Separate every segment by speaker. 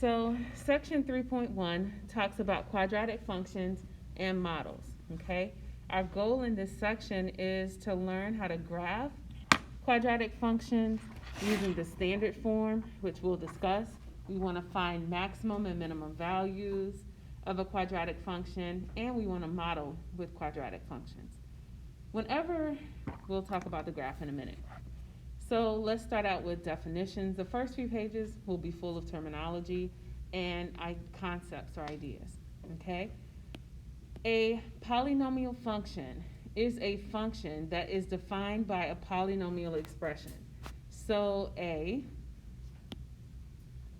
Speaker 1: So section 3.1 talks about quadratic functions and models, okay? Our goal in this section is to learn how to graph quadratic functions using the standard form, which we'll discuss. We want to find maximum and minimum values of a quadratic function, and we want to model with quadratic functions. We'll talk about the graph in a minute. So let's start out with definitions. The first few pages will be full of terminology and concepts or ideas, okay? A polynomial function is a function that is defined by a polynomial expression. So a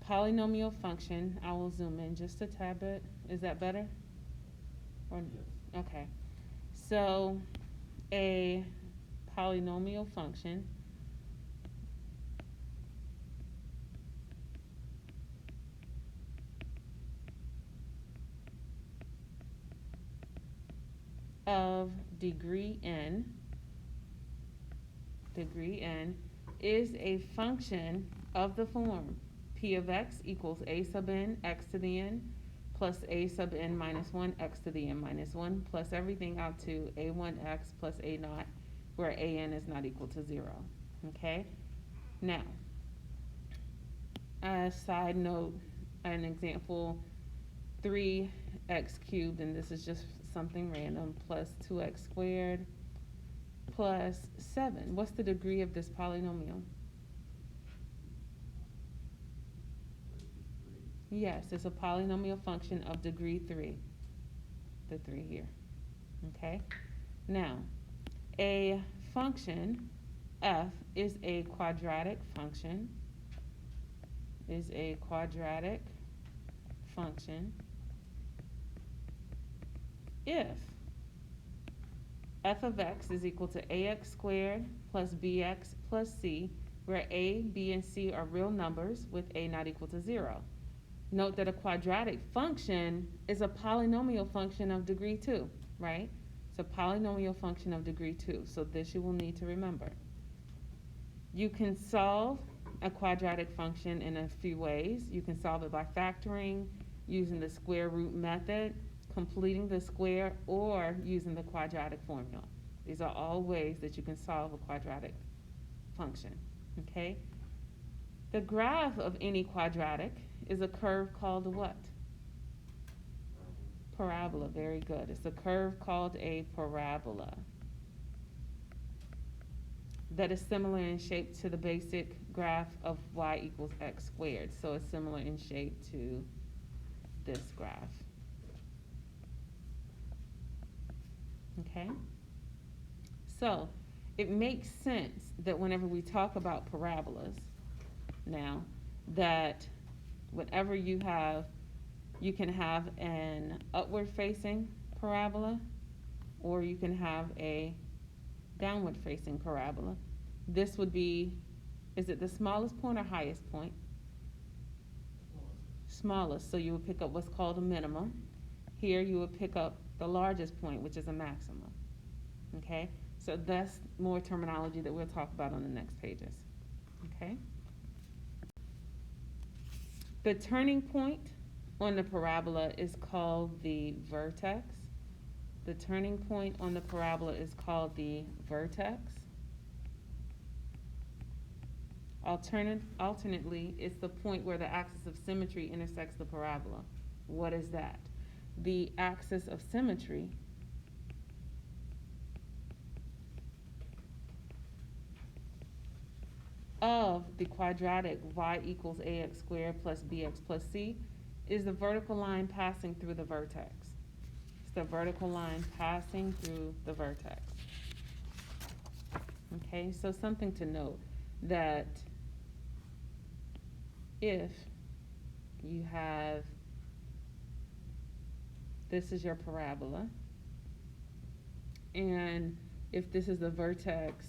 Speaker 1: polynomial function, I will zoom in just a tad bit. Is that better? Okay. So a polynomial function of degree n is a function of the form p of x equals a sub n x to the n plus a sub n minus 1 x to the n minus 1 plus everything out to a1x plus a naught, where an is not equal to 0. Okay? Now, as a side note, an example, 3x cubed, and this is just something random, plus 2x squared plus 7. What's the degree of this polynomial? Yes, it's a polynomial function of degree 3. The 3 here. Okay? Now, a function f is a quadratic function. If f of x is equal to ax squared plus bx plus c, where a, b, and c are real numbers with a not equal to 0. Note that a quadratic function is a polynomial function of degree 2, right? It's a polynomial function of degree 2, so this you will need to remember. You can solve a quadratic function in a few ways. You can solve it by factoring, using the square root method, completing the square, or using the quadratic formula. These are all ways that you can solve a quadratic function, okay? The graph of any quadratic is a curve called a what? Parabola. Very good. It's a curve called a parabola that is similar in shape to the basic graph of y equals x squared. So it's similar in shape to this graph. Okay? So it makes sense that whenever we talk about parabolas now, that whenever you can have an upward facing parabola, or you can have a downward facing parabola. This would be, is it the smallest point or highest point? Smallest. So you would pick up what's called a minimum. Here you would pick up the largest point, which is a maximum. Okay? So that's more terminology that we'll talk about on the next pages. Okay? The turning point on the parabola is called the vertex. The turning point on the parabola is called the vertex. Alternately, it's the point where the axis of symmetry intersects the parabola. What is that? The axis of symmetry of the quadratic y equals ax squared plus bx plus c is the vertical line passing through the vertex. It's the vertical line passing through the vertex. Okay, so something to note, that if you have, this is your parabola, and if this is the vertex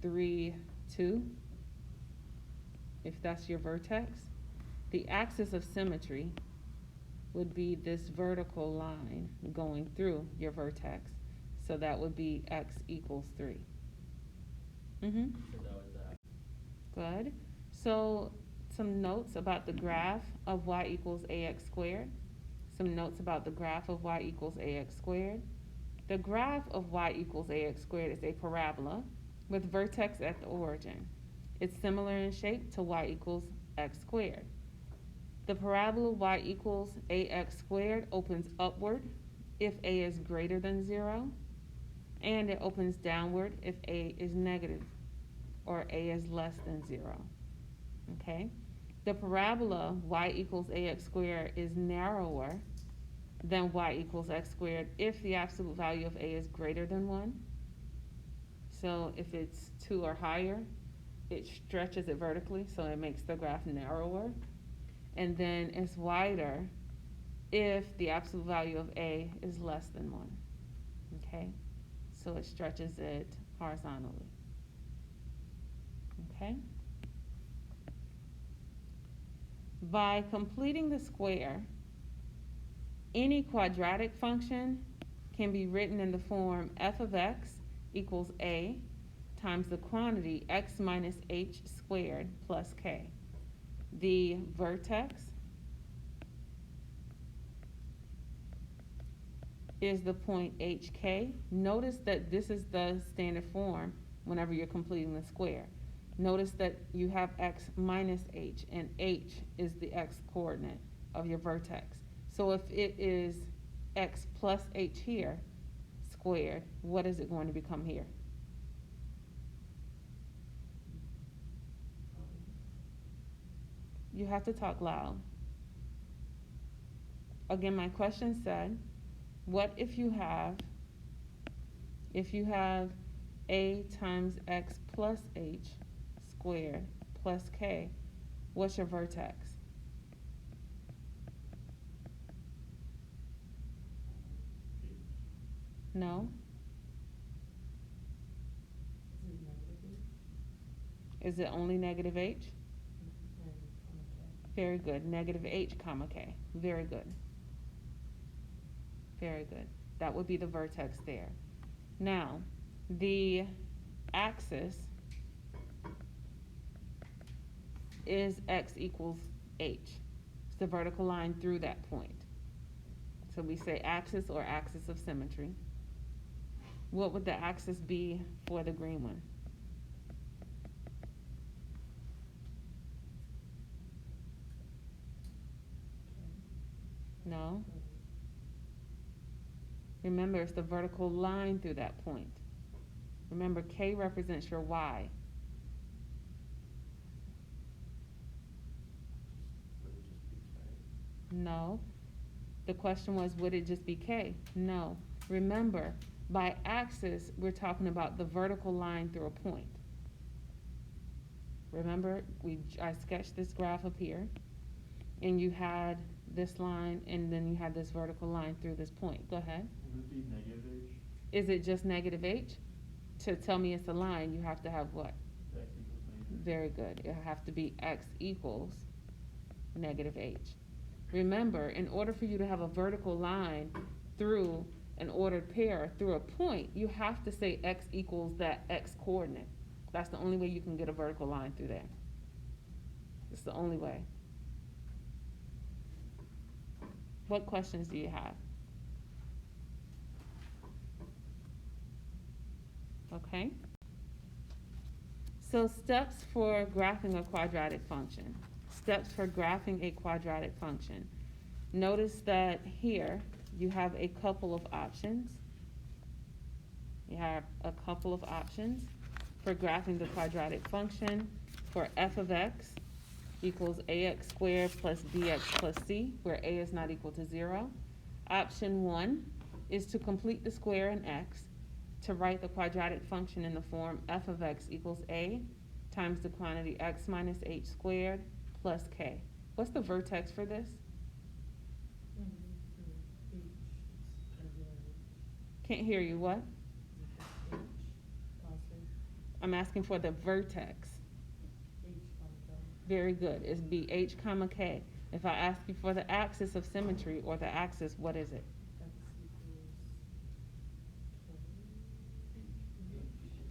Speaker 1: 3, 2, if that's your vertex, the axis of symmetry would be this vertical line going through your vertex. So that would be x equals 3.
Speaker 2: So that was that.
Speaker 1: Good. So some notes about the graph of y equals ax squared. Some notes about the graph of y equals ax squared. The graph of y equals ax squared is a parabola with vertex at the origin. It's similar in shape to y equals x squared. The parabola y equals ax squared opens upward if a is greater than 0, and it opens downward if a is negative or a is less than 0. Okay? The parabola y equals ax squared is narrower than y equals x squared if the absolute value of a is greater than 1. So if it's 2 or higher, it stretches it vertically, so it makes the graph narrower. And then it's wider if the absolute value of a is less than 1. Okay? So it stretches it horizontally. Okay? By completing the square, any quadratic function can be written in the form f of x equals a times the quantity x minus h squared plus k. The vertex is the point hk. Notice that this is the standard form whenever you're completing the square. Notice that you have x minus h, and h is the x coordinate of your vertex. So if it is x plus h here squared, what is it going to become here? You have to talk loud. Again, my question said, what if you have a times x plus h squared plus k, what's your vertex? No? Is it only negative h? Very good. Negative h comma k. Very good. Very good. That would be the vertex there. Now, the axis is x equals h. It's the vertical line through that point. So we say axis or axis of symmetry. What would the axis be for the green one? No? Remember, it's the vertical line through that point. Remember, k represents your y.
Speaker 2: Would it just be K?
Speaker 1: No. The question was, would it just be k? No. Remember, by axis, we're talking about the vertical line through a point. Remember, I sketched this graph up here, and you had this line, and then you had this vertical line through this point. Go ahead.
Speaker 2: Would it be negative h?
Speaker 1: Is it just negative h? To tell me it's a line, you have to have what?
Speaker 2: X equals negative.
Speaker 1: Very good. It'll have to be x equals negative h. Remember, in order for you to have a vertical line through an ordered pair through a point, you have to say x equals that x coordinate. That's the only way you can get a vertical line through there. It's the only way. What questions do you have? Okay. So steps for graphing a quadratic function. Steps for graphing a quadratic function. Notice that here you have a couple of options. You have a couple of options for graphing the quadratic function. For f of x equals ax squared plus bx plus c, where a is not equal to 0. Option 1 is to complete the square in x, to write the quadratic function in the form f of x equals a times the quantity x minus h squared plus k. What's the vertex for this? Can't hear you. What? I'm asking for the vertex. Very good. It's bh comma k. If I ask you for the axis of symmetry or the axis, what is it?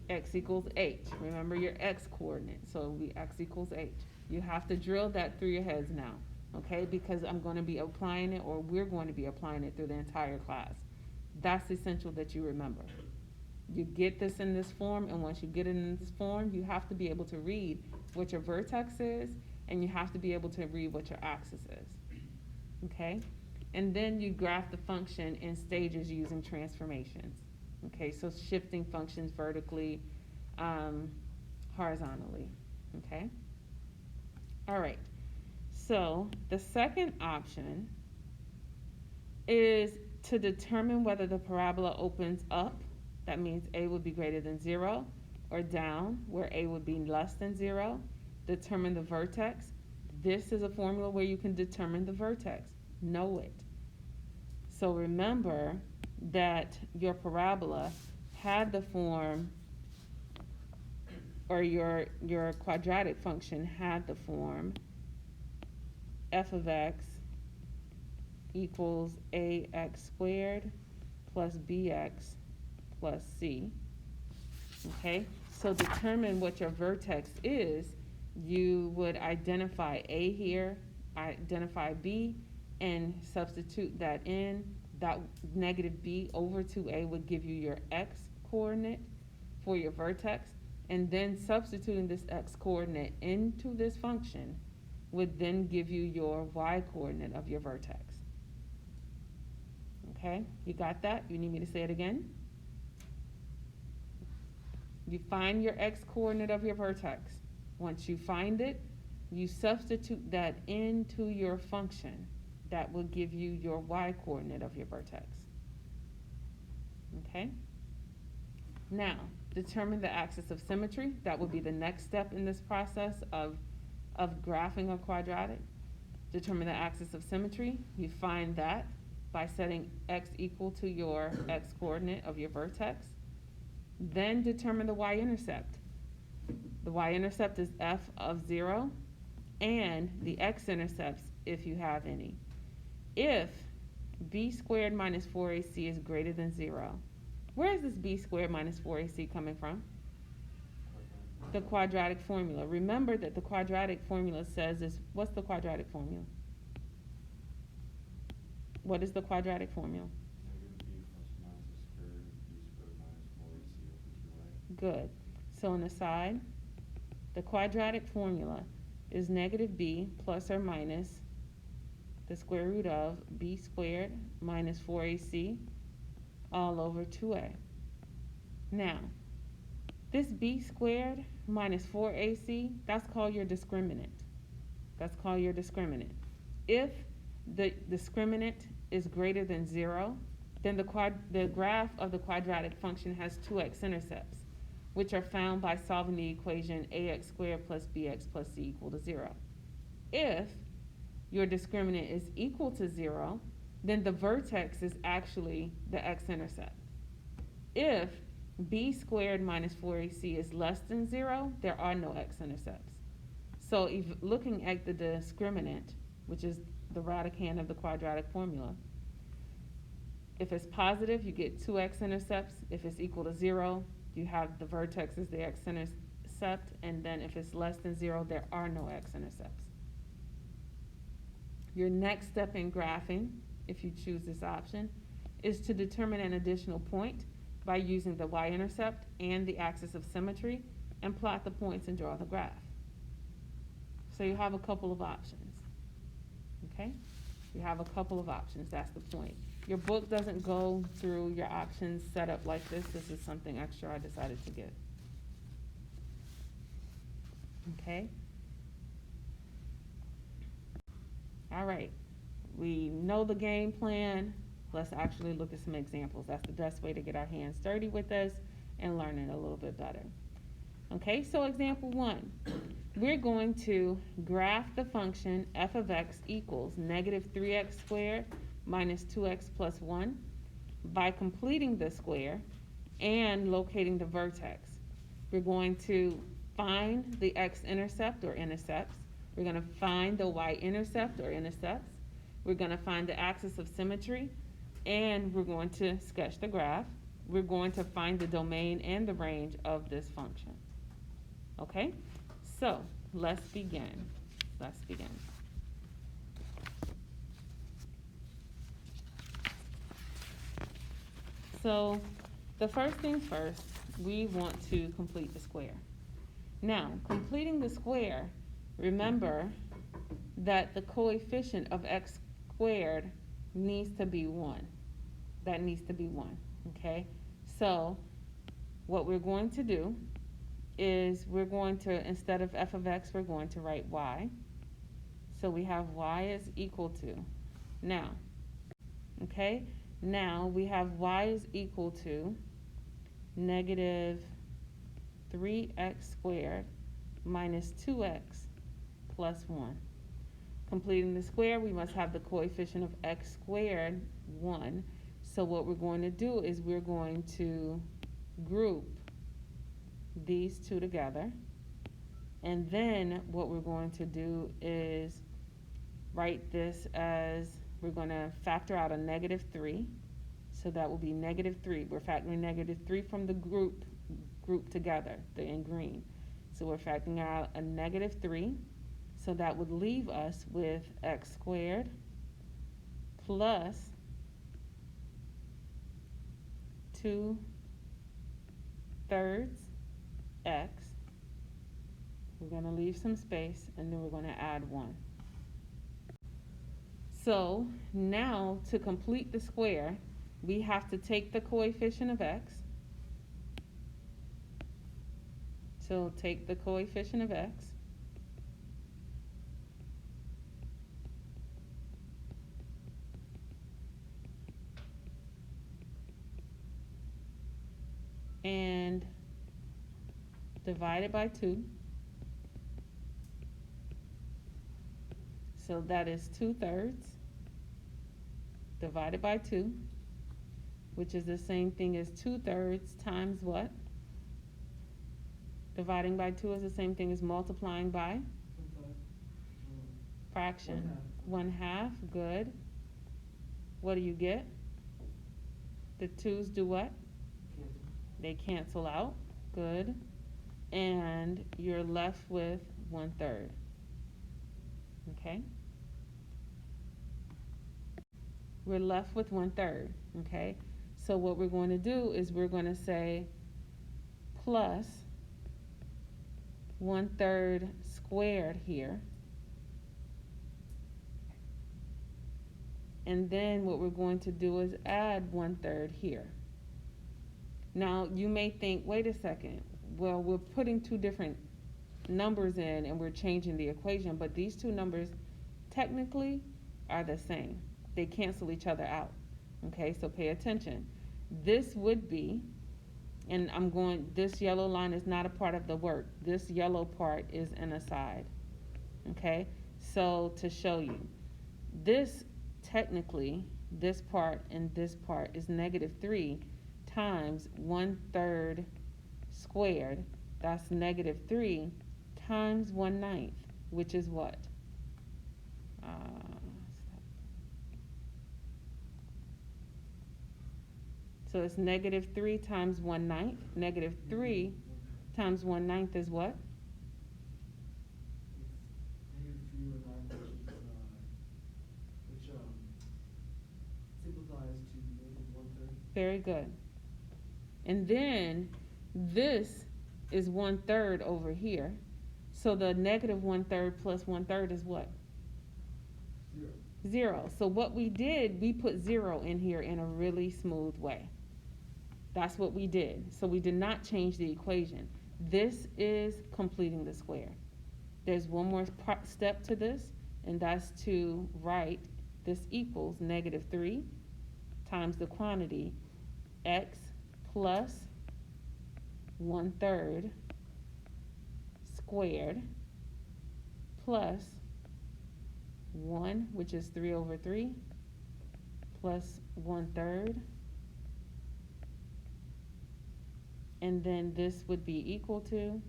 Speaker 1: X equals h. Remember your x coordinate, so it will be x equals h. You have to drill that through your heads now, okay? Because I'm going to be applying it, or we're going to be applying it through the entire class. That's essential that you remember. You get this in this form, and once you get it in this form, you have to be able to read what your vertex is, and you have to be able to read what your axis is, okay? And then you graph the function in stages using transformations, okay? So shifting functions vertically, horizontally, okay? All right, so the second option is to determine whether the parabola opens up. That means a would be greater than 0, or down, where a would be less than 0. Determine the vertex. This is a formula where you can determine the vertex. Know it. So remember that your parabola had the form, or your quadratic function had the form f of x equals ax squared plus bx plus c. Okay, so determine what your vertex is. You would identify a here, identify b, and substitute that in. That negative b over 2a would give you your x coordinate for your vertex, and then substituting this x coordinate into this function would then give you your y coordinate of your vertex. Okay, you got that? You need me to say it again? You find your x coordinate of your vertex. Once you find it, you substitute that into your function. That will give you your y coordinate of your vertex. Okay? Now, determine the axis of symmetry. That will be the next step in this process of graphing a quadratic. Determine the axis of symmetry. You find that by setting x equal to your x coordinate of your vertex. Then determine the y-intercept. The y-intercept is f of 0, and the x-intercepts, if you have any. If b squared minus 4ac is greater than 0, where is this b squared minus 4ac coming from? The quadratic formula. Remember that the quadratic formula says this. What's the quadratic formula? What is the quadratic formula?
Speaker 2: Negative b plus minus the square root of b squared minus 4ac over 2a.
Speaker 1: Good. So on the side, the quadratic formula is negative b plus or minus the square root of b squared minus 4ac all over 2a. Now, this b squared minus 4ac, that's called your discriminant. That's called your discriminant. If the discriminant is greater than 0, then the graph of the quadratic function has two x-intercepts, which are found by solving the equation ax squared plus bx plus c equal to 0. If your discriminant is equal to 0, then the vertex is actually the x-intercept. If b squared minus 4ac is less than 0, there are no x-intercepts. So if looking at the discriminant, which is the radicand of the quadratic formula, if it's positive, you get two x-intercepts. If it's equal to 0, you have the vertex as the x-intercept, and then if it's less than 0, there are no x-intercepts. Your next step in graphing, if you choose this option, is to determine an additional point by using the y-intercept and the axis of symmetry, and plot the points and draw the graph. So you have a couple of options, okay? You have a couple of options, that's the point. Your book doesn't go through your options set up like this. This is something extra I decided to give. Okay? All right, we know the game plan. Let's actually look at some examples. That's the best way to get our hands dirty with this and learn it a little bit better. Okay, so example 1. We're going to graph the function f of x equals negative 3x squared minus 2x plus 1 by completing the square and locating the vertex. We're going to find the x-intercept or intercepts. We're going to find the y-intercept or intercepts. We're going to find the axis of symmetry, and we're going to sketch the graph. We're going to find the domain and the range of this function. Okay, so let's begin. Let's begin. So, the first things first, we want to complete the square. Now, completing the square, remember that the coefficient of x squared needs to be 1. That needs to be 1, okay? So, what we're going to do is we're going to, instead of f of x, we're going to write y. So we have y is equal to, now, okay? Now we have y is equal to negative 3x squared minus 2x plus 1. Completing the square, we must have the coefficient of x squared 1. So what we're going to do is we're going to group these two together. And then what we're going to do is write this as, we're going to factor out a negative 3. So that will be negative 3. We're factoring negative 3 from the group together, the in green. So we're factoring out a negative 3. So that would leave us with x squared plus 2/3 x. We're going to leave some space, and then we're going to add 1. So now to complete the square, we have to take the coefficient of x. So take the coefficient of x. And divide it by 2. So that is 2/3 divided by 2, which is the same thing as 2/3 times what? Dividing by 2 is the same thing as multiplying by? Fraction. 1/2, good. What do you get? The 2's do what? They cancel out, good. And you're left with 1/3, okay? We're left with 1/3, okay? So what we're going to do is we're going to say plus 1/3 squared here. And then what we're going to do is add 1/3 here. Now you may think, wait a second, well, we're putting two different numbers in and we're changing the equation, but these two numbers technically are the same. They cancel each other out, okay? So pay attention. This would be, and this yellow line is not a part of the work. This yellow part is an aside, okay? So to show you, this technically, this part and this part is negative 3 times 1/3 squared. That's negative 3 times 1/9, which is what? So it's negative 3 times 1/9. Negative 3 times 1/9 is what?
Speaker 3: Negative 3 which simplifies to negative 1/3.
Speaker 1: Very good. And then this is 1/3 over here. So the negative 1/3 plus 1/3 is what?
Speaker 3: 0.
Speaker 1: 0. So what we did, we put 0 in here in a really smooth way. That's what we did. So we did not change the equation. This is completing the square. There's one more step to this, and that's to write this equals negative 3 times the quantity x plus 1/3 squared plus 1, which is 3 over 3, plus 1/3. And then this would be equal to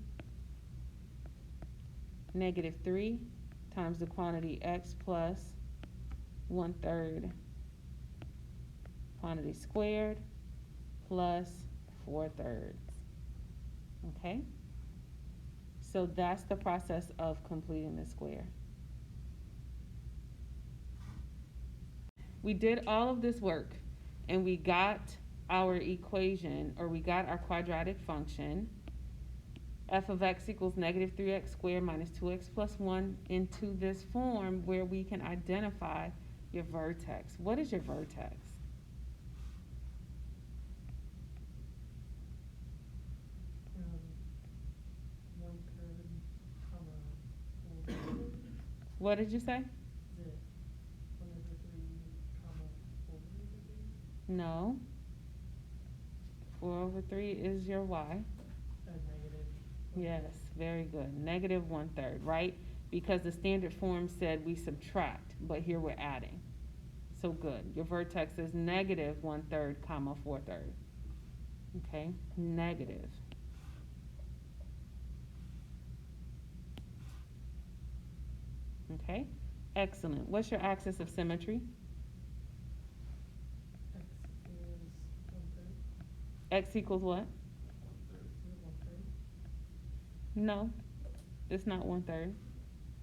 Speaker 1: negative 3 times the quantity x plus 1/3 quantity squared plus 4/3. Okay? So that's the process of completing the square. we did all of this work and we got our equation, or we got our quadratic function, f of x equals negative 3x squared minus 2x plus 1, into this form where we can identify your vertex. What is your vertex?
Speaker 4: One third, comma, 4/3.
Speaker 1: What did you say?
Speaker 4: Is it 1/3, comma, 4/3?
Speaker 1: No. 4/3 is your y.
Speaker 4: Negative.
Speaker 1: Yes, very good. Negative 1/3, right? Because the standard form said we subtract, but here we're adding. So good. Your vertex is negative 1/3, comma, 4/3. Okay, negative. Okay, excellent. What's your axis of symmetry?
Speaker 4: X is 1/3.
Speaker 1: X equals what?
Speaker 2: 1/3.
Speaker 4: Is it 1/3?
Speaker 1: No, it's not 1/3.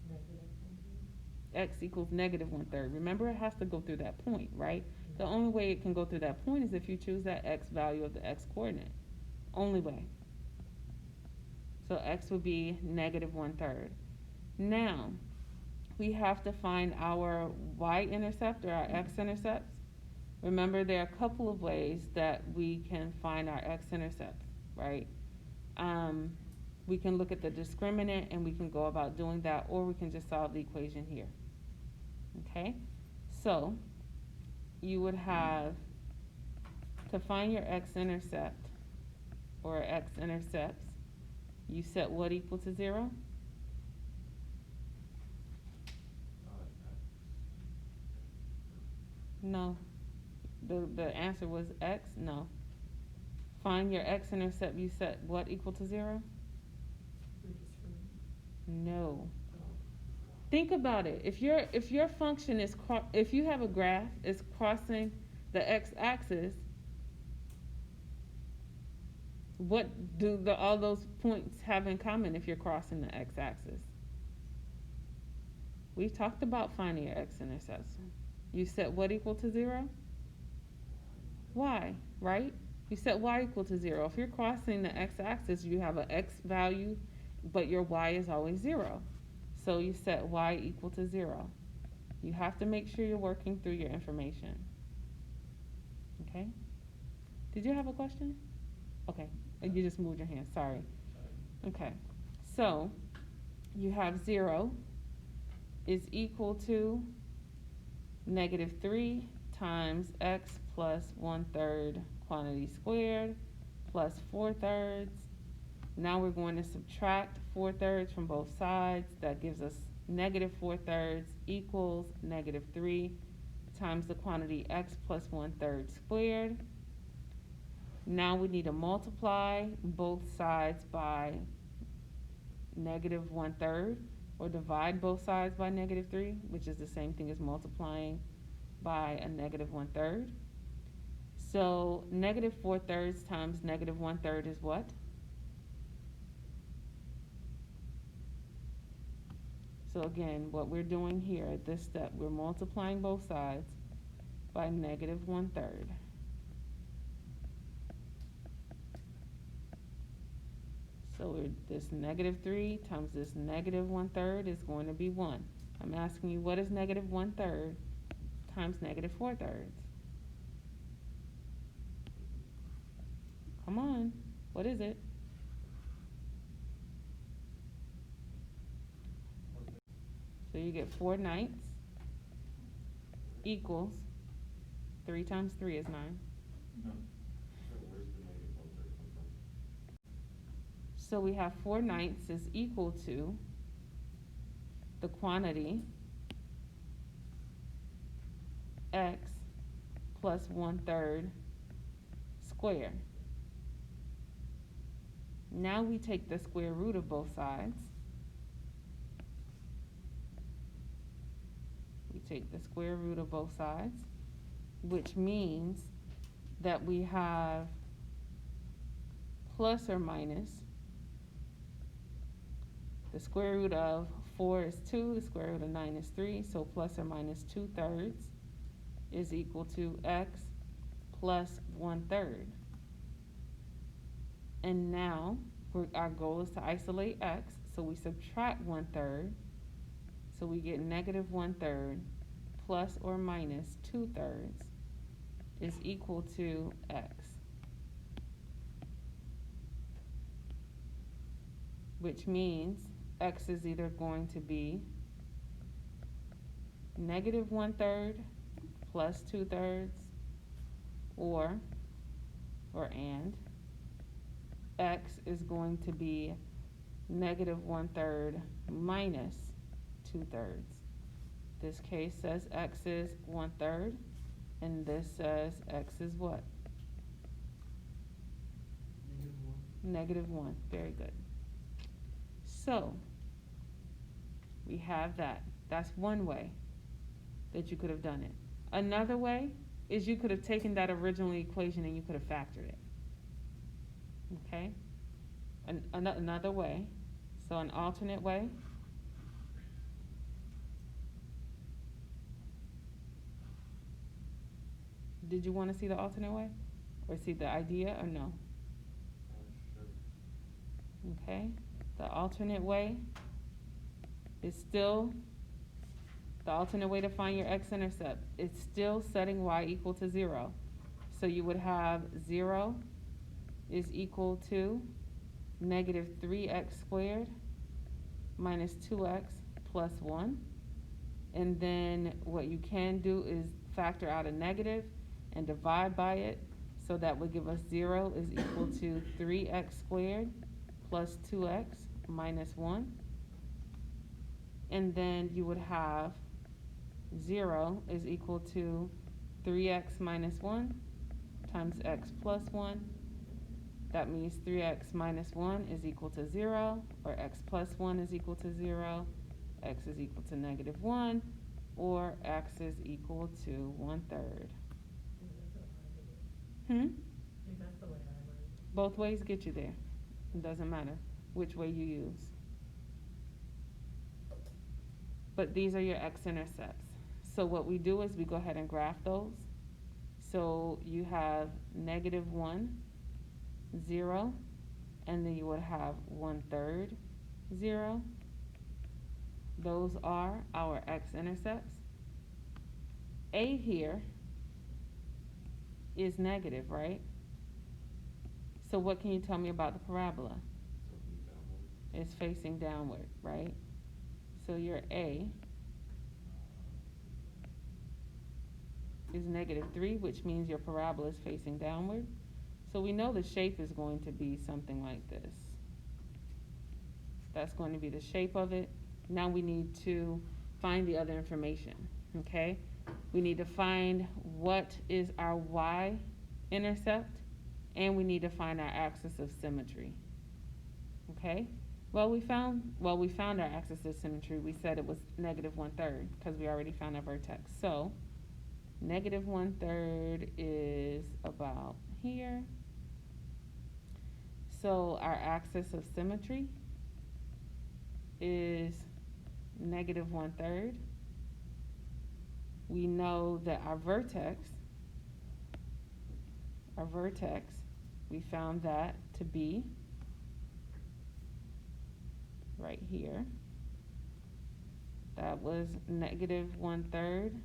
Speaker 4: Negative 1/3.
Speaker 1: X equals negative 1/3. Remember, it has to go through that point, right? The only way it can go through that point is if you choose that x value of the x coordinate. Only way. So x would be negative 1/3. Now, we have to find our y-intercept or our x-intercepts. Remember, there are a couple of ways that we can find our x-intercepts, right? We can look at the discriminant and we can go about doing that, or we can just solve the equation here. Okay? So, you would have to find your x-intercept or x-intercepts. You set what equal to 0? No. The answer was x? No. Find your x-intercept, you set what equal to 0? No. Think about it. If your function is if you have a graph is crossing the x-axis, what do all those points have in common if you're crossing the x-axis? We've talked about finding your x-intercepts. You set what equal to 0? Y, right? You set y equal to 0. If you're crossing the x-axis, you have an x value, but your y is always 0. So you set y equal to 0. You have to make sure you're working through your information. Okay? Did you have a question? Okay. You just moved your hand. Sorry. Okay. So you have 0 is equal to negative 3 times x plus 1/3 quantity squared plus 4/3. Now we're going to subtract 4/3 from both sides. That gives us negative 4/3 equals negative 3 times the quantity x plus 1/3 squared. Now we need to multiply both sides by negative 1/3, or divide both sides by negative 3, which is the same thing as multiplying by a negative 1/3. So negative 4/3 times negative 1/3 is what? So again, what we're doing here at this step, we're multiplying both sides by negative 1/3. So this negative 3 times this negative 1/3 is going to be 1. I'm asking you, what is negative 1/3 times negative 4/3? Come on, what is it? So you get 4/9 equals 3 times 3 is 9.
Speaker 2: So where's the negative 1/3 come from?
Speaker 1: So we have 4/9 is equal to the quantity x plus 1/3 squared. Now we take the square root of both sides. We take the square root of both sides, which means that we have plus or minus the square root of 4 is 2, the square root of 9 is 3, so plus or minus 2/3 is equal to x plus 1/3. And now, our goal is to isolate x, so we subtract 1/3. So we get negative 1/3 plus or minus 2/3 is equal to x. Which means x is either going to be negative 1/3 plus 2/3 or and x is going to be negative 1/3 minus 2/3. This case says x is 1/3 and this says x is what?
Speaker 3: -1.
Speaker 1: -1. Very good. So we have that. That's one way that you could have done it. Another way is you could have taken that original equation and you could have factored it. Okay? Another way, so an alternate way, did you want to see the alternate way? Or see the idea or no?
Speaker 2: Sure.
Speaker 1: Okay? The alternate way is still, the alternate way to find your x-intercept, it's still setting y equal to 0. So you would have 0 is equal to negative 3x squared minus 2x plus 1. And then what you can do is factor out a negative and divide by it. So that would give us 0 is equal to 3x squared plus 2x minus 1. And then you would have 0 is equal to 3x minus 1 times x plus 1. That means 3x minus 1 is equal to 0, or x plus 1 is equal to 0, x is equal to negative 1, or x is equal to 1/3.
Speaker 4: That's the way I learned.
Speaker 1: Both ways get you there. It doesn't matter which way you use. But these are your x-intercepts. So what we do is we go ahead and graph those. So you have negative 1, 0, and then you would have 1/3, 0. Those are our x-intercepts. A here is negative, right? So what can you tell me about the parabola?
Speaker 2: Something downward.
Speaker 1: It's facing downward, right? So your A is -3, which means your parabola is facing downward. So we know the shape is going to be something like this. That's going to be the shape of it. Now we need to find the other information, okay? We need to find what is our y-intercept, and we need to find our axis of symmetry, okay? Well, we found our axis of symmetry. We said it was -1/3 because we already found our vertex. So -1/3 is about here. So our axis of symmetry is -1/3. We know that our vertex, we found that to be right here. That was -1/3,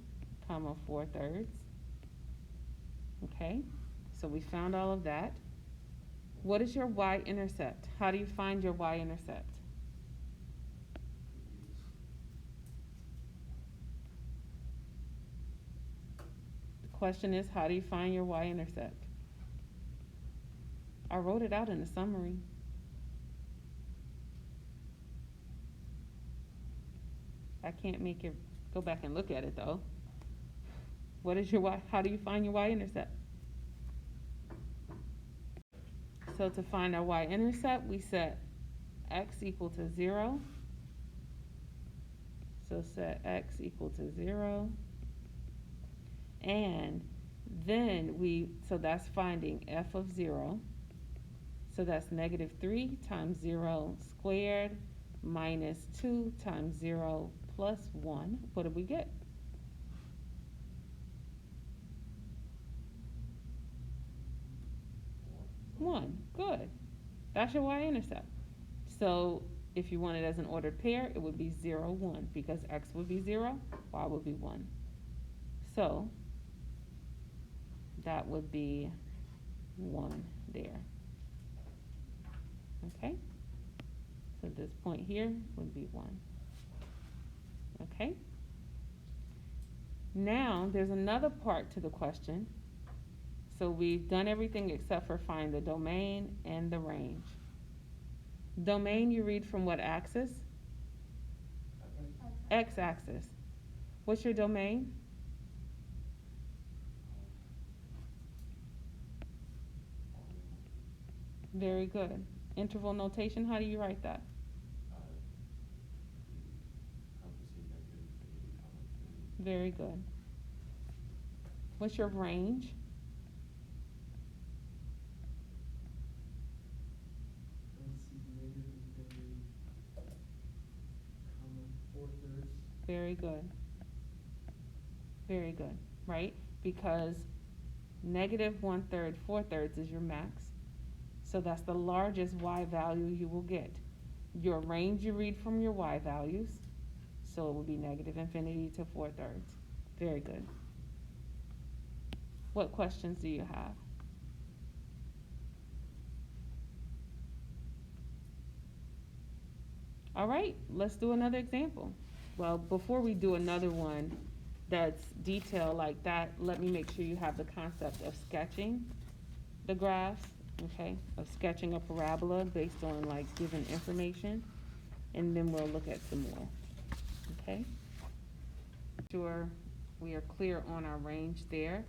Speaker 1: 4/3. Okay, so we found all of that. What is your y-intercept? How do you find your y-intercept? The question is, how do you find your y-intercept? I wrote it out in the summary. I can't make you go back and look at it though. What is your y? How do you find your y-intercept? So to find our y-intercept, we set x equal to 0. So set x equal to 0. And then so that's finding f of 0. So that's -3 times 0 squared minus 2 times 0 plus 1. What do we get? 1. Good. That's your y-intercept. So if you want it as an ordered pair, it would be 0, 1, because x would be 0, y would be 1. So that would be 1 there. Okay? So this point here would be 1. Okay? Now, there's another part to the question. So we've done everything except for find the domain and the range. Domain you read from what axis? X-axis. What's your domain? Very good. Interval notation, how do you write that? Very good. What's your range?
Speaker 3: Let's see, negative infinity, comma, 4/3.
Speaker 1: Very good. Very good, right? Because negative 1/3, 4/3 is your max. So that's the largest y value you will get. Your range you read from your y values. So it will be negative infinity to 4/3. Very good. What questions do you have? All right, let's do another example. Well, before we do another one that's detailed like that, let me make sure you have the concept of sketching the graphs, okay? Of sketching a parabola based on like given information, and then we'll look at some more, okay? Sure we are clear on our range there.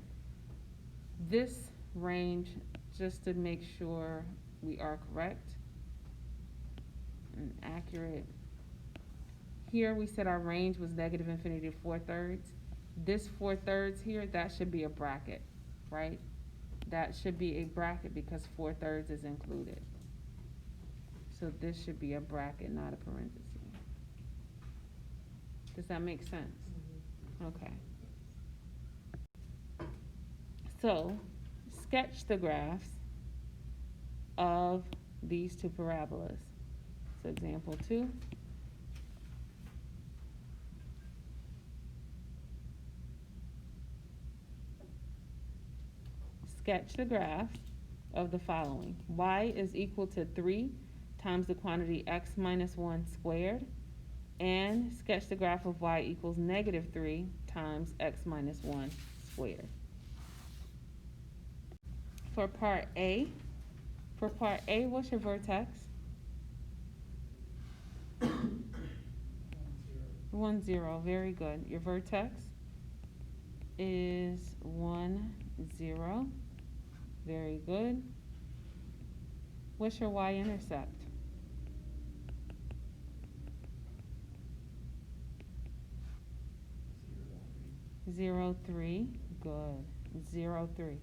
Speaker 1: This range, just to make sure we are correct and accurate. Here we said our range was negative infinity to 4/3. This 4/3 here, that should be a bracket, right? That should be a bracket because 4/3 is included. So this should be a bracket, not a parenthesis. Does that make sense? Okay. So, sketch the graphs of these two parabolas. So example 2. Sketch the graph of the following. Y is equal to 3 times the quantity x minus 1 squared, and sketch the graph of y equals negative 3 times x minus 1 squared. For part A, what's your vertex? 1, 0, very good. Your vertex is 1, 0, very good. What's your y-intercept? 0, 3, good. 0, 3.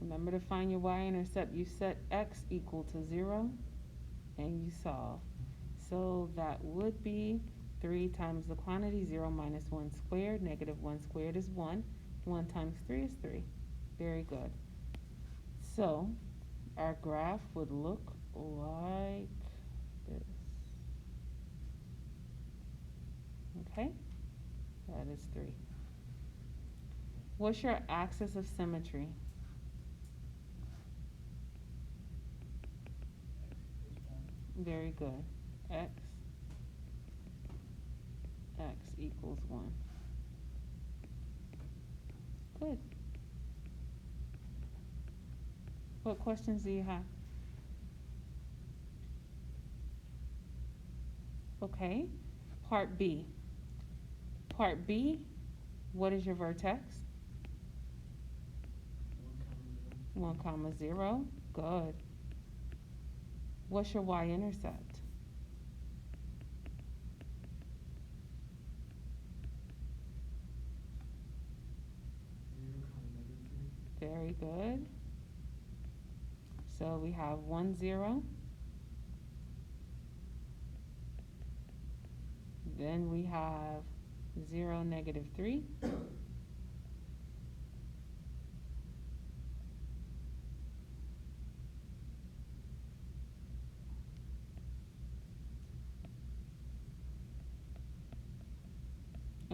Speaker 1: Remember to find your y-intercept. You set x equal to 0 and you solve. So that would be 3 times the quantity, 0 minus 1 squared, negative 1 squared is 1. 1 times 3 is 3. Very good. So our graph would look like this. Okay? That is 3. What's your axis of symmetry? Very good. X equals 1. Good. What questions do you have? Okay. Part B. Part B, what is your vertex? 1, 0. Good. What's your y-intercept?
Speaker 3: 0, -3.
Speaker 1: Very good. So we have 1, 0. Then we have 0, negative 3.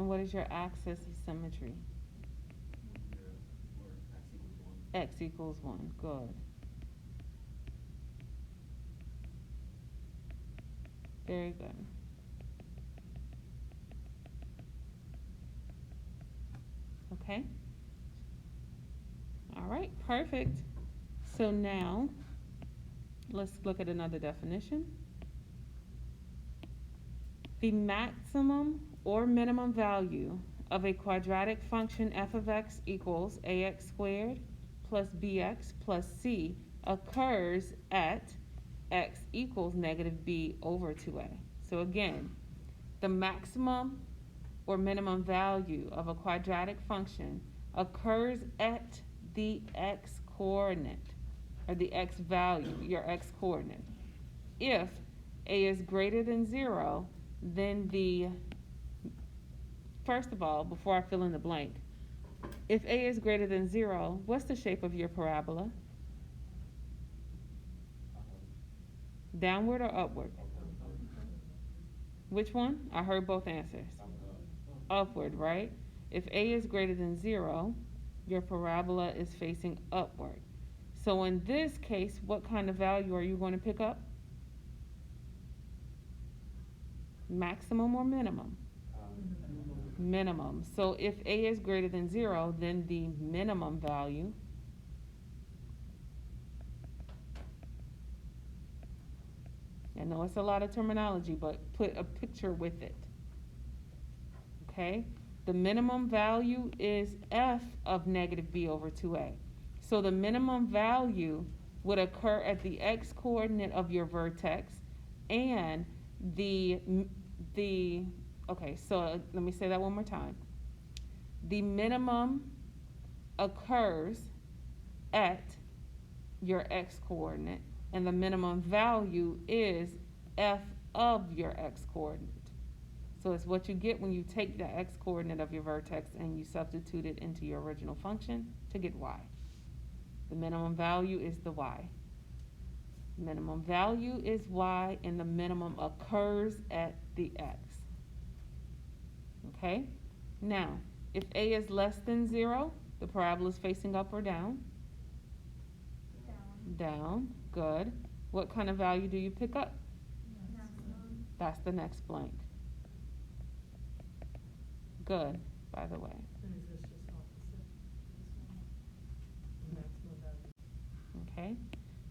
Speaker 1: what is your axis of symmetry? X equals 1, good. Very good. Okay. All right, perfect. So now, let's look at another definition. The maximum or minimum value of a quadratic function f of x equals ax squared plus bx plus c occurs at x equals negative b over 2a. So again, the maximum or minimum value of a quadratic function occurs at the x coordinate, or the x value, your x coordinate. If a is greater than 0, then first of all, before I fill in the blank, if a is greater than 0, what's the shape of your parabola? Downward or upward? Which one? I heard both answers. Upward, right? If a is greater than 0, your parabola is facing upward. So in this case, what kind of value are you going to pick up? Maximum or minimum? Minimum. So if a is greater than 0, then the minimum value I know it's a lot of terminology, but put a picture with it. Okay? The minimum value is f of negative b over 2a. So the minimum value would occur at the x coordinate of your vertex, and okay, so let me say that one more time. The minimum occurs at your x coordinate, and the minimum value is f of your x coordinate. So it's what you get when you take the x coordinate of your vertex and you substitute it into your original function to get y. The minimum value is the y. Minimum value is y, and the minimum occurs at the x. Okay? Now, if a is less than 0, the parabola is facing up or down? Down. Good. What kind of value do you pick up?
Speaker 4: Maximum.
Speaker 1: That's the next blank. Good, by the way.
Speaker 4: And is this just opposite this one? The maximum value.
Speaker 1: Okay?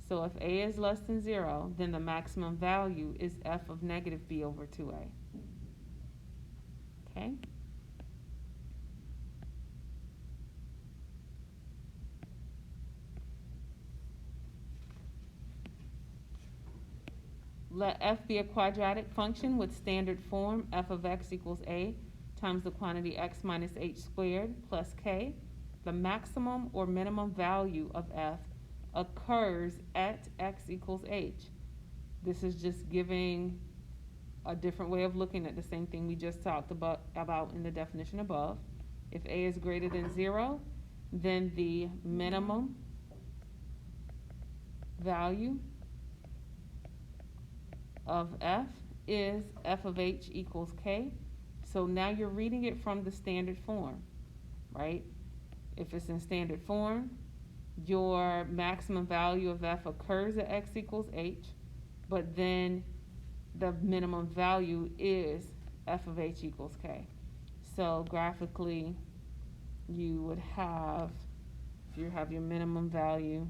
Speaker 1: So if a is less than 0, then the maximum value is f of negative b over 2a. Okay? Let f be a quadratic function with standard form f of x equals a times the quantity x minus h squared plus k. The maximum or minimum value of f occurs at x equals h. This is just giving a different way of looking at the same thing we just talked about in the definition above. If a is greater than 0, then the minimum value of f is f of h equals k. So now you're reading it from the standard form, right? If it's in standard form, your maximum value of f occurs at x equals h, but then the minimum value is f of h equals k. So graphically, you would have, if you have your minimum value,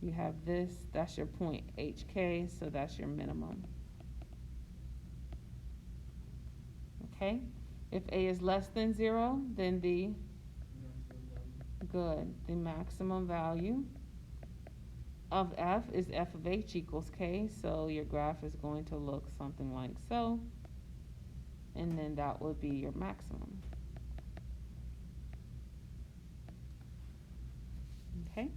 Speaker 1: you have this, that's your point hk, so that's your minimum. Okay? If a is less than 0, then the maximum value of f is f of h equals k, so your graph is going to look something like so, and then that would be your maximum. Okay?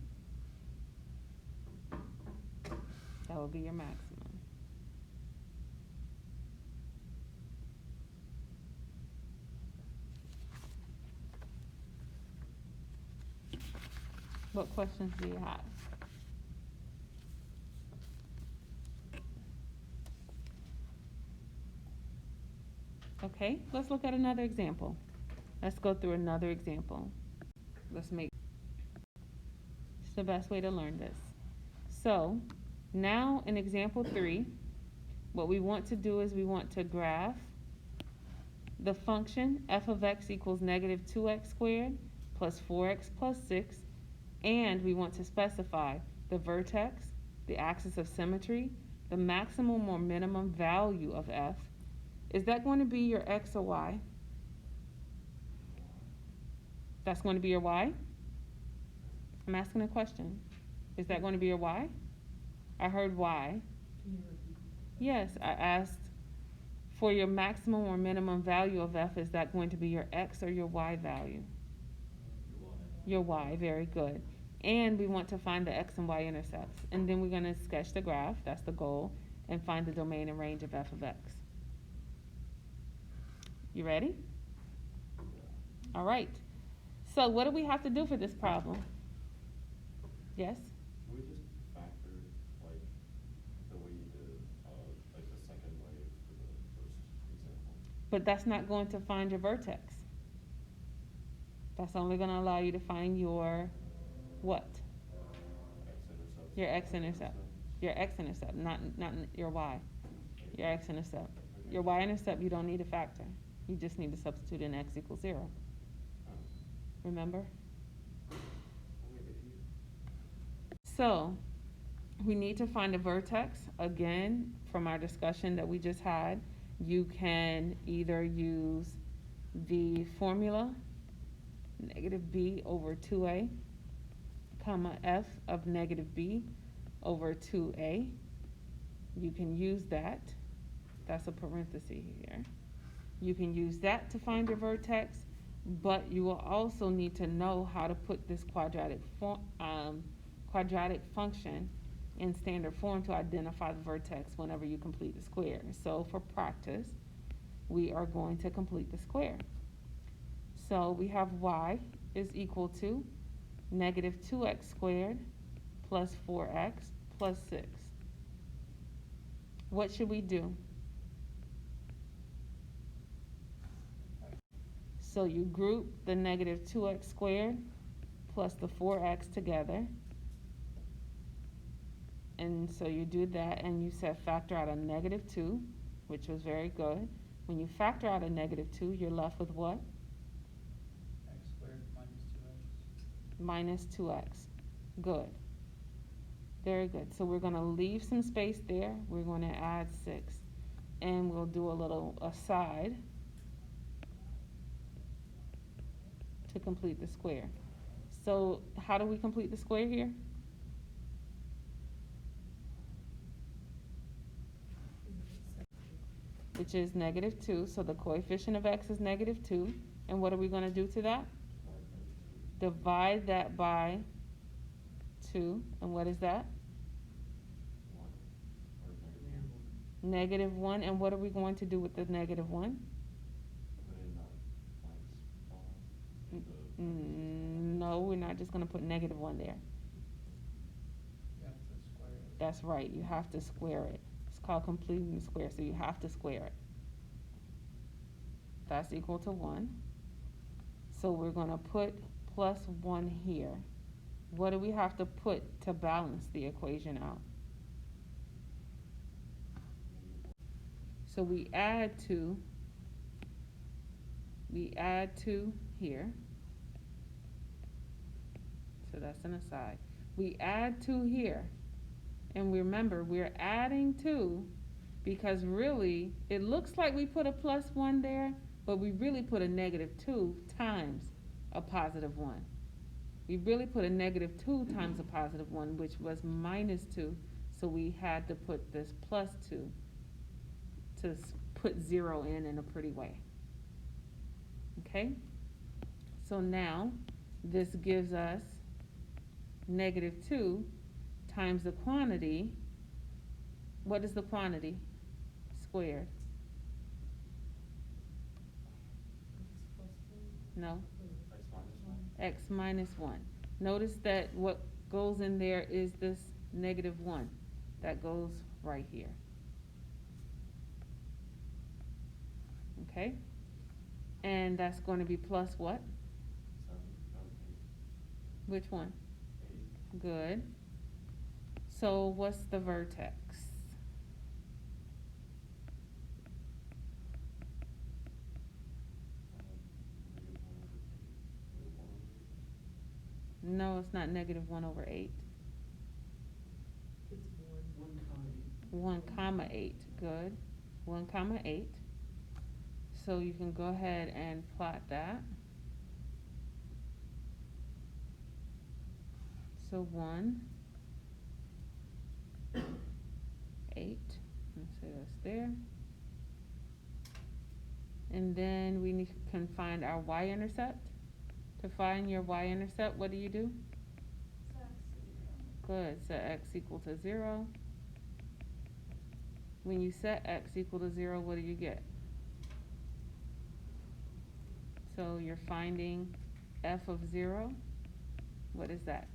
Speaker 1: That would be your maximum. What questions do you have? Okay, let's look at another example. Let's go through another example. Let's make, it's the best way to learn this. So, now in example 3, what we want to do is we want to graph the function f of x equals negative 2x squared plus 4x plus 6, and we want to specify the vertex, the axis of symmetry, the maximum or minimum value of f. Is that going to be your x or y? That's going to be your y? I'm asking a question. Is that going to be your y? I heard y.
Speaker 3: Can you repeat?
Speaker 1: Yes, I asked for your maximum or minimum value of f, is that going to be your x or your y value? Your y, very good. And we want to find the x and y intercepts. And then we're going to sketch the graph, that's the goal, and find the domain and range of f of x. You ready? All right. So what do we have to do for this problem? Yes?
Speaker 2: Can we just factor, like, the way you did, like the second way for the first example?
Speaker 1: But that's not going to find your vertex. That's only going to allow you to find your what?
Speaker 2: X-intercept.
Speaker 1: Your x-intercept. Your x-intercept, not your y. Your x-intercept. Your y-intercept you don't need to factor. You just need to substitute in x equals 0. Remember? So, we need to find a vertex. Again, from our discussion that we just had, you can either use the formula, negative b over 2a, comma f of negative b over 2a. You can use that. That's a parenthesis here. You can use that to find your vertex, but you will also need to know how to put this quadratic function in standard form to identify the vertex whenever you complete the square. So for practice, we are going to complete the square. So we have y is equal to negative 2x squared plus 4x plus 6. What should we do? So you group the negative 2x squared plus the 4x together. And so you do that, and you said factor out a negative 2, which was very good. When you factor out a negative 2, you're left with what?
Speaker 3: X squared
Speaker 1: Minus
Speaker 3: minus 2x.
Speaker 1: 2x. Good. Very good. So we're going to leave some space there. We're going to add 6. And we'll do a little aside to complete the square. So how do we complete the square here? Which is negative 2. So the coefficient of x is negative 2. And what are we going to do to that? Divide that by 2. And what is that?
Speaker 2: 1 or
Speaker 3: Negative 1.
Speaker 1: Negative 1. And what are we going to do with the negative 1?
Speaker 2: put in that minus bar.
Speaker 1: No, we're not just going to put negative 1 there.
Speaker 3: You have to square it.
Speaker 1: That's right. You have to square it. It's called completing the square, so you have to square it. That's equal to 1. So we're going to put plus 1 here. What do we have to put to balance the equation out? So we add 2. We add 2 here. So that's an aside. We add 2 here. And remember, we're adding 2 because really, it looks like we put a plus 1 there, but we really put a negative 2 times a positive 1. We really put a negative 2 times a positive 1, which was minus 2. So we had to put this plus 2 to put 0 in a pretty way. Okay? So now, this gives us negative 2 times the quantity. What is the quantity squared? No? X minus 1. Notice that what goes in there is this negative 1. That goes right here. okay? And that's gonna be plus what?
Speaker 2: 7, no, 8.
Speaker 1: Which one?
Speaker 2: 8.
Speaker 1: Good. So what's the vertex?
Speaker 2: -1/8 or 1/8.
Speaker 1: No, it's not -1/8.
Speaker 4: It's one.
Speaker 1: 1,8, good. 1,8. So you can go ahead and plot that. So 1, 8, let's say that's there. And then we can find our y-intercept. To find your y-intercept, what do you do? Good, set x equal to 0. When you set x equal to 0, what do you get? So you're finding f of 0. What is that?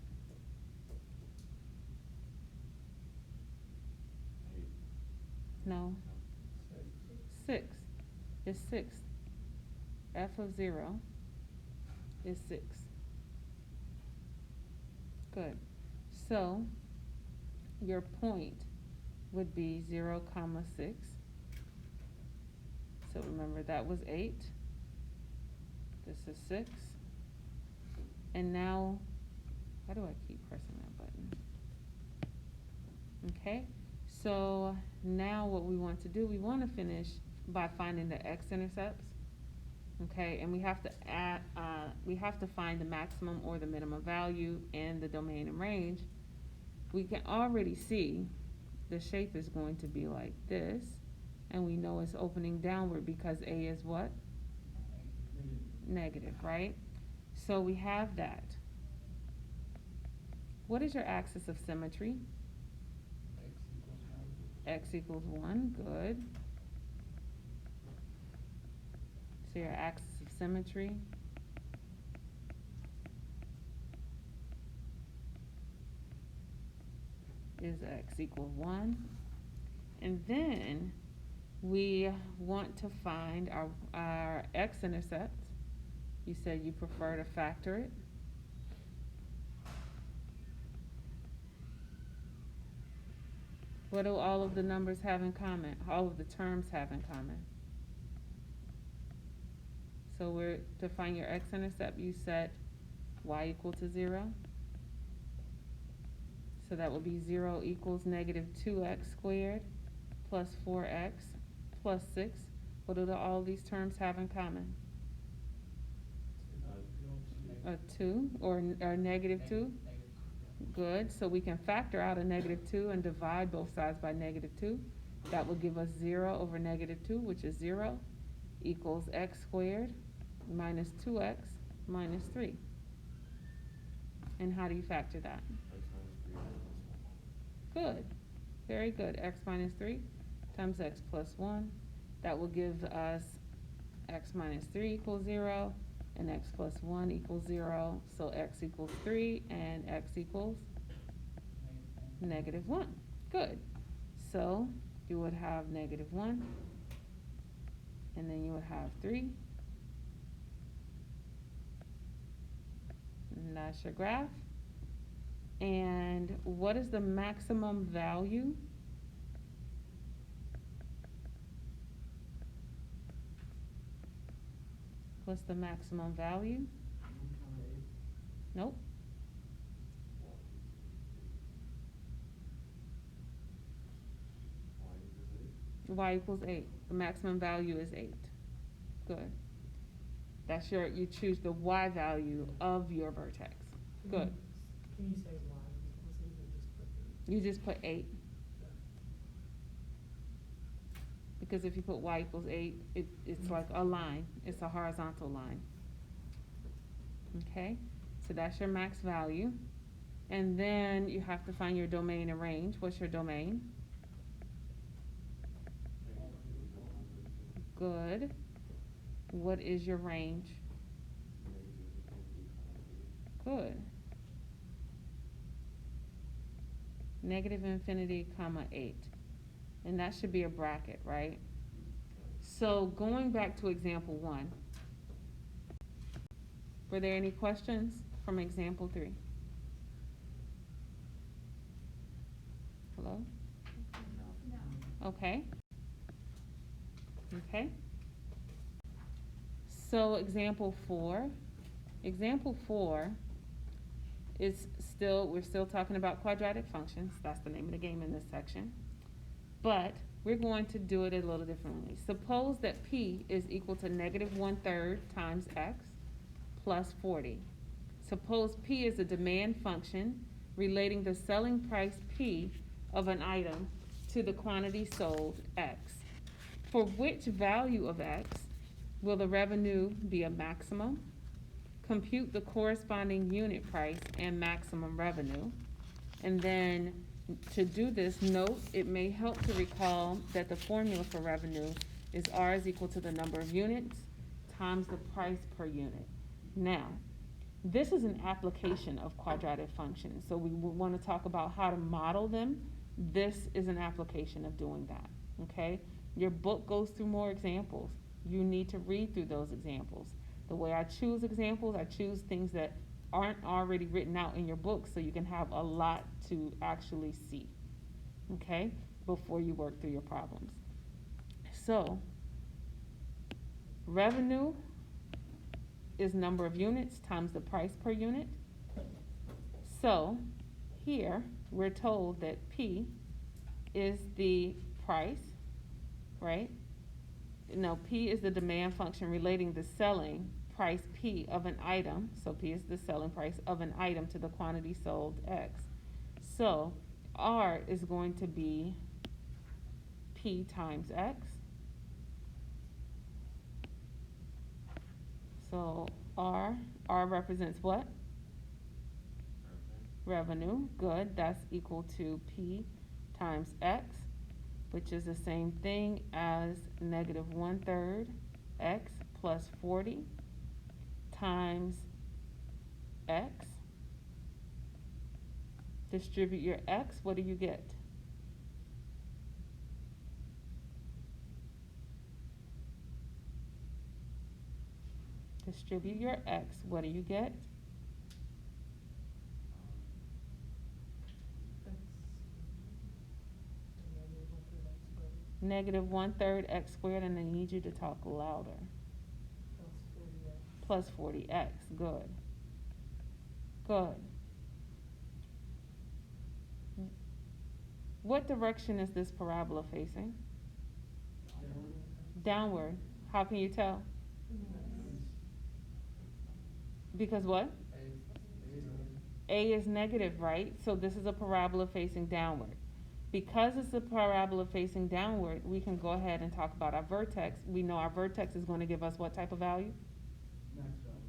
Speaker 2: 8.
Speaker 1: No,
Speaker 3: 6.
Speaker 1: 6. It's 6. F of 0 is 6. Good. So your point would be 0, 6. So remember that was 8. This is 6. And now, why do I keep pressing that button? Okay, so now what we want to do, we want to finish by finding the x-intercepts. Okay, and we have to add, we have to find the maximum or the minimum value in the domain and range. We can already see the shape is going to be like this, and we know it's opening downward because A is what? Negative, right? So we have that. What is your axis of symmetry?
Speaker 3: X equals 1.
Speaker 1: X equals 1, good. So your axis of symmetry is x equals 1. And then we want to find our x-intercept. You said you prefer to factor it. What do all of the numbers have in common? All of the terms have in common? So to find your x-intercept, you set y equal to 0. So that would be 0 equals negative 2x squared plus 4x plus 6. What do all these terms have in common? 2 or negative 2?
Speaker 3: Negative 2, yeah.
Speaker 1: Good, so we can factor out a negative 2 and divide both sides by negative 2. That will give us 0 over negative 2, which is 0, equals x squared minus 2x minus 3. And how do you factor that?
Speaker 2: X minus 3 plus 1.
Speaker 1: Good, very good. X minus 3 times x plus 1. That will give us x minus 3 equals 0, and x plus 1 equals 0. So x equals 3 and x equals negative 1. Good. So you would have negative 1, and then you would have 3. And that's your graph. And what is the maximum value? What's the maximum value? Nope. Y equals 8. The maximum value is 8. Good. That's you choose the Y value of your vertex. Good.
Speaker 4: Can you say why equals 8 or just put 8?
Speaker 1: You just put 8. Because if you put y equals 8, it's like a line. It's a horizontal line. Okay, so that's your max value. And then you have to find your domain and range. What's your domain? Good. What is your range? Good. Negative infinity, comma 8. And that should be a bracket, right? So So going back to example 1, were there any questions from example 3? Hello? Okay. Okay. So example 4 is we're still talking about quadratic functions. That's the name of the game in this section. But we're going to do it a little differently. Suppose that P is equal to negative 1/3 times X plus 40. Suppose P is a demand function relating the selling price P of an item to the quantity sold X. For which value of X will the revenue be a maximum? Compute the corresponding unit price and maximum revenue. And then to do this, note it may help to recall that the formula for revenue is R is equal to the number of units times the price per unit. Now, this is an application of quadratic functions, so we want to talk about how to model them. This is an application of doing that, okay? Your book goes through more examples. You need to read through those examples. The way I choose examples, I choose things that aren't already written out in your book so you can have a lot to actually see, okay, before you work through your problems. So, revenue is number of units times the price per unit. So, here, we're told that P is the price, right? No, P is the demand function relating the selling price P of an item. So P is the selling price of an item to the quantity sold X. So R is going to be P times X. So R represents what? Revenue. Good. That's equal to P times X, which is the same thing as negative 1/3 X plus 40 times X. Distribute your X, what do you get? Distribute your X, what do you get? Negative 1/3 X squared, and I need you to talk louder. Plus 40X, good. Good. What direction is this parabola facing? Downward. How can you tell? Because what? A is negative, right? So this is a parabola facing downward. Because it's a parabola facing downward, we can go ahead and talk about our vertex. We know our vertex is going to give us what type of value?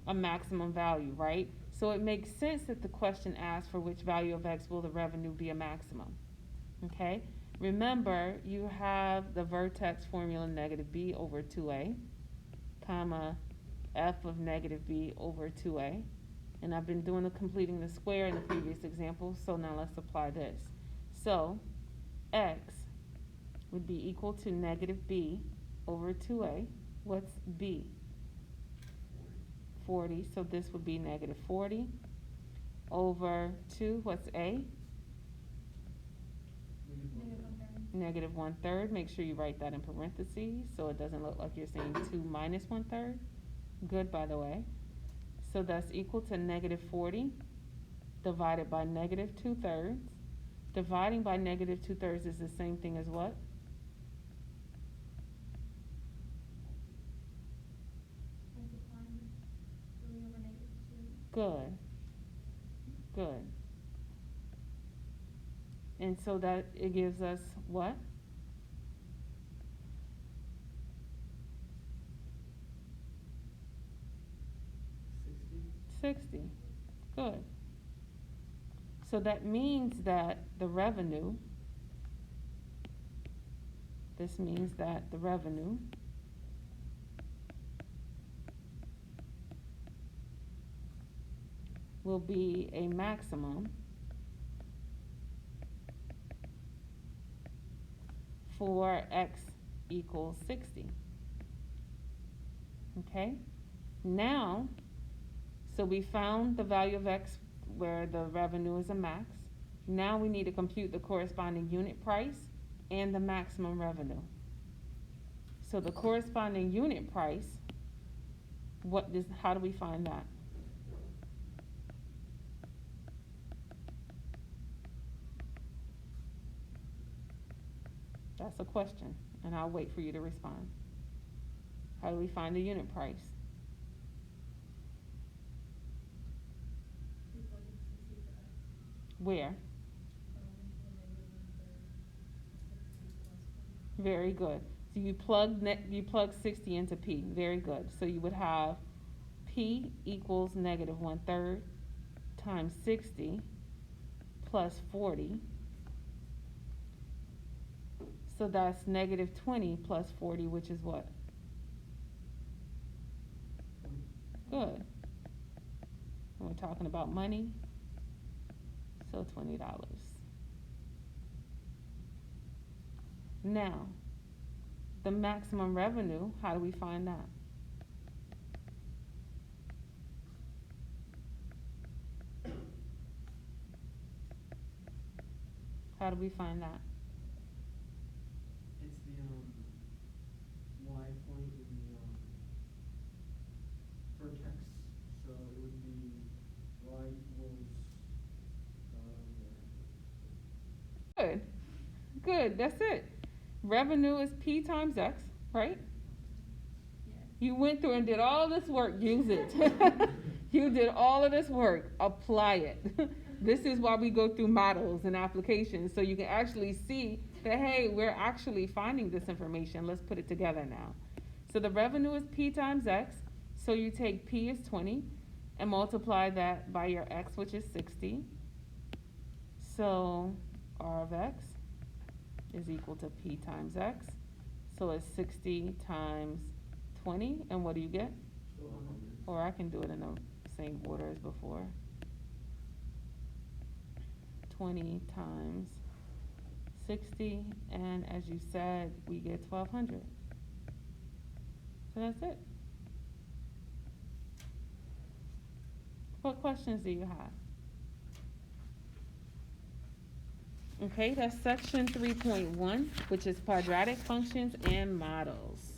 Speaker 1: A maximum value, right? So it makes sense that the question asks for which value of X will the revenue be a maximum. Okay? Remember, you have the vertex formula negative B over 2A, comma, F of negative B over 2A. And I've been completing the square in the previous example, so now let's apply this. So, X would be equal to negative B over 2A. What's B? 40, so this would be negative 40 over 2, what's A? Negative 1/3. Make sure you write that in parentheses so it doesn't look like you're saying 2 minus 1/3. Good, by the way. So that's equal to negative 40 divided by negative 2/3. Dividing by negative 2/3 is the same thing as what? Good. Good. And so that it gives us what? 60. Good. So that means that the revenue, this means that the revenue will be a maximum for X equals 60. Okay? Now, so we found the value of X where the revenue is a max. Now we need to compute the corresponding unit price and the maximum revenue. So the corresponding unit price, how do we find that? That's a question, and I'll wait for you to respond. How do we find the unit price?
Speaker 4: We plug in 60 for X,
Speaker 1: Where?
Speaker 4: into the negative 1/3, 60 plus 40.
Speaker 1: Very good. So you plug 60 into P. Very good. So you would have P equals negative 1/3 times 60 plus 40. So that's negative 20 plus 40, which is what? Good. And we're talking about money. So $20. Now, the maximum revenue, how do we find that? How do we find that?
Speaker 5: It's the y point in the vertex, so it would be y equals
Speaker 1: Good. Good, that's it. Revenue is P times X, right?
Speaker 4: Yeah.
Speaker 1: You went through and did all this work, use it. You did all of this work, apply it. This is why we go through models and applications, so you can actually see that, hey, we're actually finding this information. Let's put it together now. So the revenue is P times X, so you take P is 20 and multiply that by your X, which is 60. So R of X is equal to P times X. So it's 60 times 20, and what do you get?
Speaker 5: 100.
Speaker 1: Or I can do it in the same order as before. 20 times 60, and as you said, we get 1,200. So that's it. What questions do you have? Okay, that's section 3.1, which is quadratic functions and models.